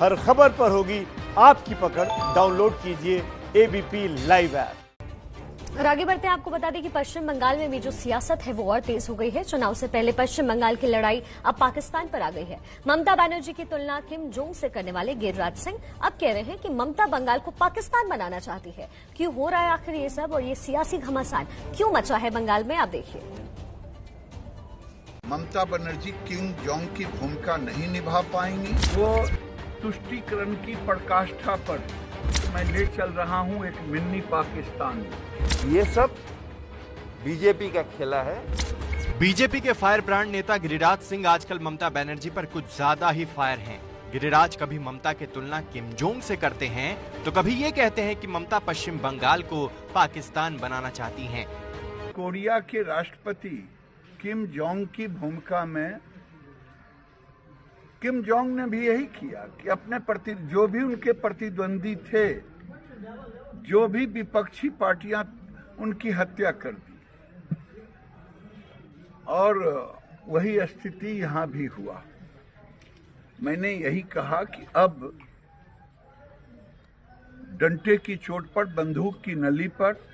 हर खबर पर होगी आपकी पकड़। डाउनलोड कीजिए एबीपी लाइव ऐप। और आगे बढ़ते हैं, आपको बता दें कि पश्चिम बंगाल में भी जो सियासत है वो और तेज हो गई है। चुनाव से पहले पश्चिम बंगाल की लड़ाई अब पाकिस्तान पर आ गई है। ममता बनर्जी की तुलना किम जोंग से करने वाले गिरिराज सिंह अब कह रहे हैं कि ममता बंगाल को पाकिस्तान बनाना चाहती है। क्यों हो रहा है आखिर ये सब और ये सियासी घमासान क्यों मचा है बंगाल में, आप देखिए। ममता बनर्जी किम जोंग की भूमिका नहीं निभा पाएंगी। वो तुष्टीकरण की पराकाष्ठा पर मैं ले चल रहा हूं एक मिनी पाकिस्तान। ये सब बीजेपी का खेला है। बीजेपी के फायर ब्रांड नेता गिरिराज सिंह आजकल ममता बनर्जी पर कुछ ज्यादा ही फायर हैं। गिरिराज कभी ममता की तुलना किम जोंग से करते हैं तो कभी ये कहते हैं कि ममता पश्चिम बंगाल को पाकिस्तान बनाना चाहती हैं। कोरिया के राष्ट्रपति किम जोंग की भूमिका में किम जोंग ने भी यही किया कि अपने जो भी उनके प्रतिद्वंदी थे, जो भी विपक्षी पार्टियां, उनकी हत्या कर दी। और वही स्थिति यहां भी हुआ। मैंने यही कहा कि अब डंडे की चोट पर, बंदूक की नली पर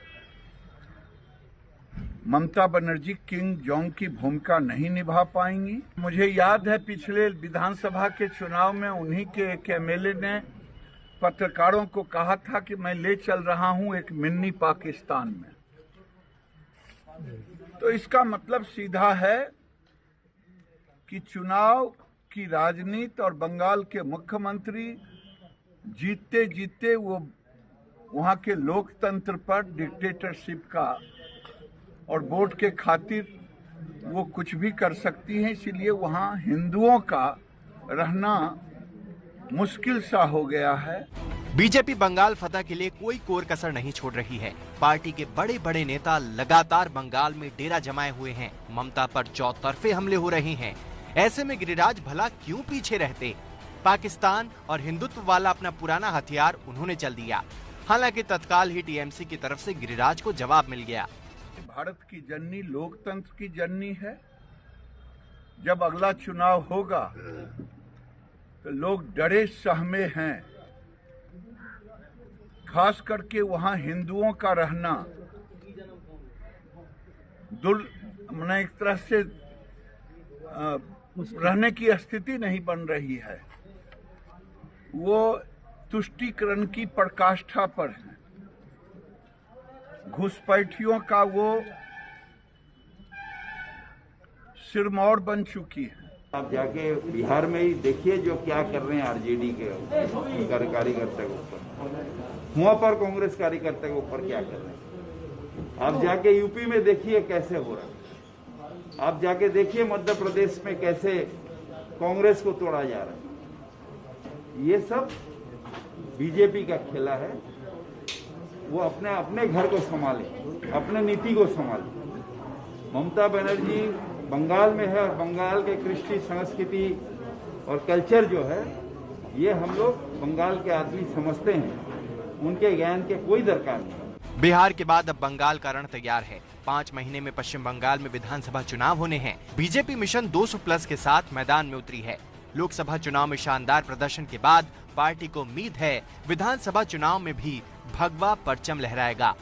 ममता बनर्जी किम जोंग की भूमिका नहीं निभा पाएंगी। मुझे याद है पिछले विधानसभा के चुनाव में उन्हीं के एक एमएलए ने पत्रकारों को कहा था कि मैं ले चल रहा हूं एक मिनी पाकिस्तान में। तो इसका मतलब सीधा है कि चुनाव की राजनीति और बंगाल के मुख्यमंत्री जीतते जीतते वो वहां के लोकतंत्र पर, डिक्टेटरशिप का और वोट के खातिर वो कुछ भी कर सकती हैं। इसीलिए वहां हिंदुओं का रहना मुश्किल सा हो गया है। बीजेपी बंगाल फतह के लिए कोई कोर कसर नहीं छोड़ रही है। पार्टी के बड़े बड़े नेता लगातार बंगाल में डेरा जमाए हुए हैं। ममता पर चौतरफे हमले हो रहे हैं। ऐसे में गिरिराज भला क्यों पीछे रहते? पाकिस्तान और हिंदुत्व वाला अपना पुराना हथियार उन्होंने चल दिया। हालांकि तत्काल ही टीएमसी की तरफ से गिरिराज को जवाब मिल गया। भारत की जननी लोकतंत्र की जननी है। जब अगला चुनाव होगा तो लोग डरे सहमे हैं। खास करके वहां हिंदुओं का रहना मैंने एक तरह से रहने की स्थिति नहीं बन रही है। वो तुष्टीकरण की पराकाष्ठा पर है। घुसपैठियों का वो सिरमौर बन चुकी है। आप जाके बिहार में ही देखिए जो क्या कर रहे हैं आरजेडी के कार्यकर्ता के ऊपर, वहां पर कांग्रेस कार्यकर्ता के ऊपर क्या कर रहे हैं। आप जाके यूपी में देखिए कैसे हो रहा है। आप जाके देखिए मध्य प्रदेश में कैसे कांग्रेस को तोड़ा जा रहा है। ये सब बीजेपी का खेला है। वो अपने घर को संभाले, अपने नीति को संभाले। ममता बनर्जी बंगाल में है और बंगाल के कृष्टि, संस्कृति और कल्चर जो है ये हम लोग बंगाल के आदमी समझते हैं। उनके ज्ञान के कोई दरकार नहीं। बिहार के बाद अब बंगाल का रण तैयार है। 5 महीने में पश्चिम बंगाल में विधानसभा चुनाव होने हैं। बीजेपी मिशन 200+ के साथ मैदान में उतरी है। लोकसभा चुनाव में शानदार प्रदर्शन के बाद पार्टी को उम्मीद है विधानसभा चुनाव में भी भगवा परचम लहराएगा।